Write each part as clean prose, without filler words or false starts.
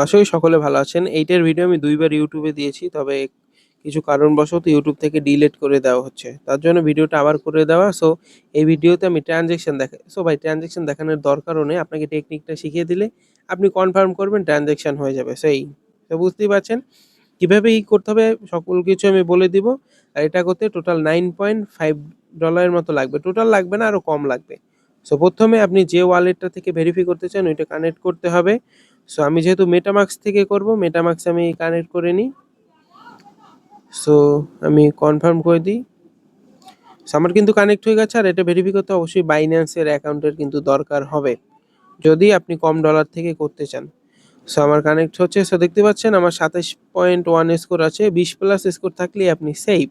আশা করি সকলে ভালো আছেন। এইটার ভিডিও আমি ২ বার YouTube এ দিয়েছি। তবে কিছু কারণবশত YouTube থেকে ডিলিট করে দেওয়া হচ্ছে। তার জন্য ভিডিওটা আবার করে দেওয়া। এই ভিডিওতে আমি ট্রান্সেকশন ভাই ট্রান্সেকশন দেখানোর দরকারও নেই। আপনাকে টেকনিকটা শিখিয়ে দিলে আপনি কনফার্ম করবেন ট্রান্সেকশন হয়ে যাবে। তো বুঝতেই পারছেন কিভাবে করতে হবে সকল কিছু আমি বলে দিব। আর এটা করতে টোটাল $9.5 এর মতো লাগবে। টোটাল লাগবে না, আরো কম লাগবে। প্রথমে আপনি যে ওয়ালেটটা থেকে ভেরিফাই করতে চান ওইটা কানেক্ট করতে হবে। আমি যেহেতু মেটামাস্ক থেকে করব, মেটামাস্ক আমি কানেক্ট করে নিই। সো আমি কনফার্ম করে দিই। আমার কিন্তু কানেক্ট হয়ে গেছে। আর এটা ভেরিফাই করতে অবশ্যই বাইন্যান্সের অ্যাকাউন্টের কিন্তু দরকার হবে যদি আপনি কম ডলার থেকে করতে চান। আমার কানেক্ট হচ্ছে। দেখতে পাচ্ছেন আমার 27.1 স্কোর আছে। 20+ স্কোর থাকলেই আপনি সেভ।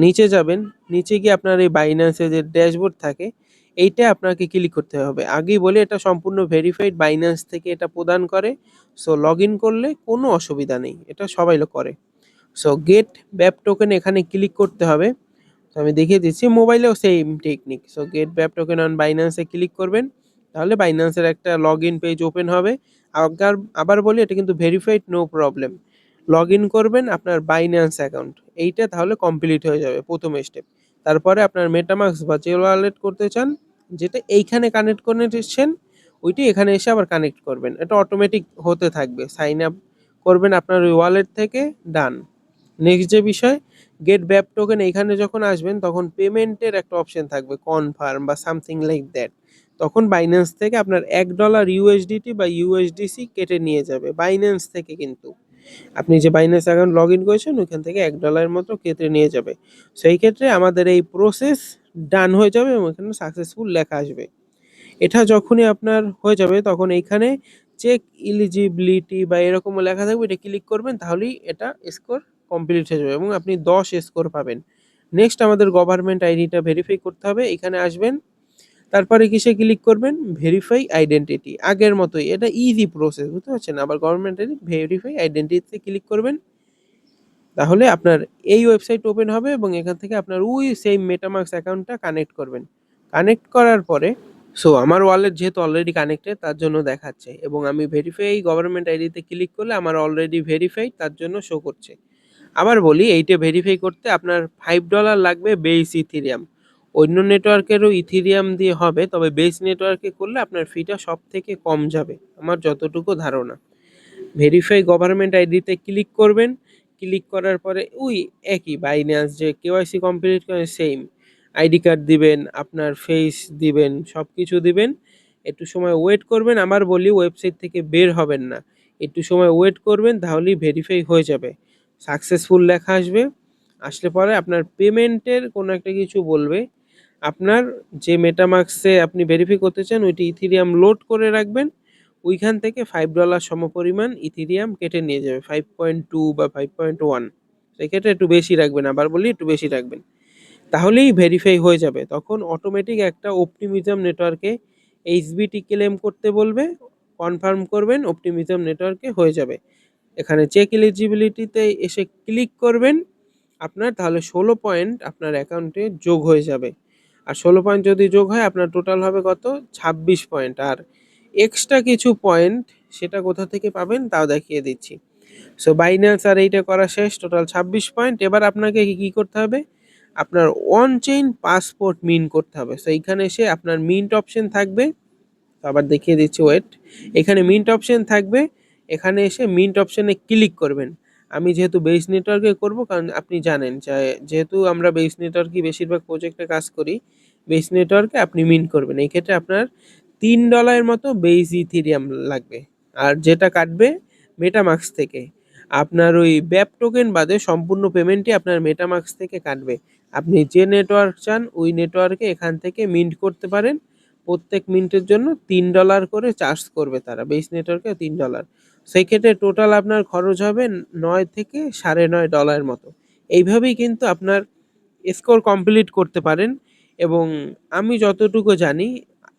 নিচে যাবেন। নিচে গিয়ে আপনার এই বাইন্যান্সে যে ড্যাশবোর্ড থাকে এইটা আপনাকে ক্লিক করতে হবে। আগেই বলি এটা সম্পূর্ণ ভেরিফাইড, বাইন্যান্স থেকে এটা প্রদান করে। লগ ইন করলে কোনো অসুবিধা নেই, এটা সবাই করে। গেট ব্যাপ টোকেন এখানে ক্লিক করতে হবে। আমি দেখিয়ে দিচ্ছি, মোবাইলেও same technique. Get BAB token on বাইন্যান্সে ক্লিক করবেন, তাহলে বাইন্যান্সের একটা লগ ইন পেজ ওপেন হবে। আবার বলি এটা কিন্তু verified, no problem. Log in করবেন আপনার বাইন্যান্স অ্যাকাউন্ট, এইটা তাহলে কমপ্লিট হয়ে যাবে প্রথম স্টেপ। তারপরে আপনার মেটামাস্ক বা যে ওয়ালেট করতে চান, যেটা এইখানে কানেক্ট করে এসেছেন ওইটি এখানে এসে আবার কানেক্ট করবেন। এটা অটোমেটিক হতে থাকবে। সাইন আপ করবেন আপনার ওই ওয়ালেট থেকে, ডান। নেক্সট যে বিষয়, গেট ব্যাপ টোকেন এইখানে যখন আসবেন তখন পেমেন্টের একটা অপশন থাকবে, কনফার্ম বা সামথিং লাইক দ্যাট। তখন বাইন্যান্স থেকে আপনার $1 ইউএসডিটি বা ইউএসডিসি কেটে নিয়ে যাবে বাইন্যান্স থেকে। কিন্তু আপনি যে বাইন্যান্স অ্যাকাউন্ট লগ ইন করেছেন ওইখান থেকে $1 মতো কেটে নিয়ে যাবে। এই ক্ষেত্রে আমাদের এই প্রসেস ডান হয়ে যাবে এবং এখানে সাকসেসফুল লেখা আসবে। এটা যখনই আপনার হয়ে যাবে তখন এইখানে চেক ইলিজিবিলিটি বা এরকম লেখা থাকবে, এটা ক্লিক করবেন, তাহলেই এটা স্কোর কমপ্লিট হয়ে যাবে এবং আপনি 10 স্কোর পাবেন। নেক্সট আমাদের গভর্নমেন্ট আইডিটা ভেরিফাই করতে হবে। এখানে আসবেন, তারপরে কিসে ক্লিক করবেন, ভেরিফাই আইডেন্টিটি। আগের মতোই, এটা ইজি প্রসেস, বুঝতে পারছেন। আবার গভর্নমেন্ট আইডি ভেরিফাই আইডেন্টিটিতে ক্লিক করবেন, তাহলে আপনার এই ওয়েবসাইট ওপেন হবে এবং এখান থেকে আপনার ওই সেম মেটামাস্ক অ্যাকাউন্টটা কানেক্ট করবেন। কানেক্ট করার পরে আমার ওয়ালেট যেহেতু অলরেডি কানেক্টেড তার জন্য দেখাচ্ছে, এবং আমি ভেরিফাই গভর্নমেন্ট আইডিতে ক্লিক করলে আমার অলরেডি ভেরিফাইড তার জন্য শো করছে। আবার বলি, এইটা ভেরিফাই করতে আপনার $5 লাগবে বেস ইথিরিয়াম। অন্য নেটওয়ার্কেরও ইথিরিয়াম দিয়ে হবে, তবে বেস নেটওয়ার্কে করলে আপনার ফিটা সব থেকে কম যাবে আমার যতটুকু ধারণা। ভেরিফাই গভর্নমেন্ট আইডিতে ক্লিক করবেন। ক্লিক করার পরে ওই একই বাইন্যান্স যে কেওয়াইসি কমপ্লিট করে সেম আইডি কার্ড দিবেন, আপনার ফেস দিবেন, সব কিছু দিবেন। একটু সময় ওয়েট করবেন। আবার বলি, ওয়েবসাইট থেকে বের হবেন না, একটু সময় ওয়েট করবেন, তাহলেই ভেরিফাই হয়ে যাবে। সাকসেসফুল লেখা আসবে। আসলে পরে আপনার পেমেন্টের কোনো একটা কিছু বলবে। আপনার যে মেটামাস্কে আপনি ভেরিফাই করতে চান ওইটি ইথিরিয়াম লোড করে রাখবেন। ওইখান থেকে $5 সমপরিমাণ ইথিরিয়াম কেটে নিয়ে যাবে, 5.2 বা 5.1। সেক্ষেত্রে একটু বেশি রাখবেন, আবার বলি একটু বেশি রাখবেন, তাহলেই ভেরিফাই হয়ে যাবে। তখন অটোমেটিক একটা অপটিমিজম নেটওয়ার্কে এইচবিটি ক্লেম করতে বলবে, কনফার্ম করবেন, অপটিমিজম নেটওয়ার্কে হয়ে যাবে। এখানে চেক এলিজিবিলিটিতে এসে ক্লিক করবেন আপনার, তাহলে 16 পয়েন্ট আপনার অ্যাকাউন্টে যোগ হয়ে যাবে। আর 16 পয়েন্ট যদি যোগ হয় আপনার টোটাল হবে কত, 26 পয়েন্ট। আর এক্সট্রা কিছু পয়েন্ট সেটা কোথা থেকে পাবেন তাও দেখিয়ে দিচ্ছি। বাইন্যান্স আর এইটা করা শেষ, টোটাল 26 পয়েন্ট। এবার আপনাকে কি করতে হবে, আপনার অন চেইন পাসপোর্ট মিন্ট করতে হবে। এইখানে এসে আপনার মিন্ট অপশন থাকবে। আবার দেখিয়ে দিচ্ছি, ওয়েট। এখানে মিন্ট অপশন থাকবে, এখানে এসে মিন্ট অপশনে ক্লিক করবেন। আমি যেহেতু বেস নেটওয়ার্কে করব, কারণ আপনি জানেন যেহেতু আমরা বেস নেটওয়ার্কে বেশিরভাগ প্রজেক্টে কাজ করি, বেস নেটওয়ার্কে আপনি মিন্ট করবেন। এই ক্ষেত্রে আপনার $3 মতো বেস ইথিরিয়াম লাগবে। আর যেটা কাটবে মেটামাস্ক থেকে, আপনার ওই ব্যাপ টোকেন বাদে সম্পূর্ণ পেমেন্টই আপনার মেটামাস্ক থেকে কাটবে। আপনি যে নেটওয়ার্ক চান ওই নেটওয়ার্কে এখান থেকে মিন্ট করতে পারেন। প্রত্যেক মিনিটের জন্য $3 করে চার্জ করবে তারা, বেস নেটওয়ার্কে $3। সেই ক্ষেত্রে টোটাল আপনার খরচ হবে 9 থেকে $9.5 মতো। এইভাবেই কিন্তু আপনার স্কোর কমপ্লিট করতে পারেন। এবং আমি যতটুকু জানি,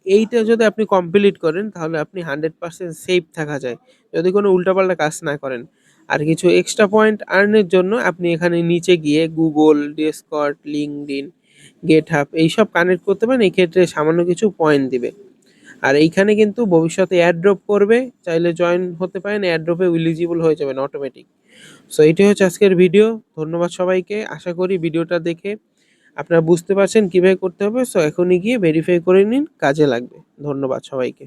এইটা যদি আপনি কমপ্লিট করেন তাহলে আপনি 100% সেফ থাকা যায়, যদি কোনো উল্টাপাল্টা কাজ না করেন। আর কিছু এক্সট্রা পয়েন্ট আর্নের জন্য আপনি এখানে নিচে গিয়ে গুগল, ডিসকর্ড, লিঙ্কডইন, গেটহাব এইসব কানেক্ট করতে পারেন। এই ক্ষেত্রে সামান্য কিছু পয়েন্ট দিবে। আর এইখানে কিন্তু ভবিষ্যতে এয়ারড্রপ করবে, চাইলে জয়েন হতে পারেন, এয়ারড্রপে এলিজিবল হয়ে যাবেন অটোমেটিক। সো এটাই হচ্ছে আজকের ভিডিও। ধন্যবাদ সবাইকে। আশা করি ভিডিওটা দেখে আপনারা বুঝতে পারছেন কিভাবে করতে হবে। সো এখনই গিয়ে ভেরিফাই করে নিন, কাজে লাগবে। ধন্যবাদ সবাইকে।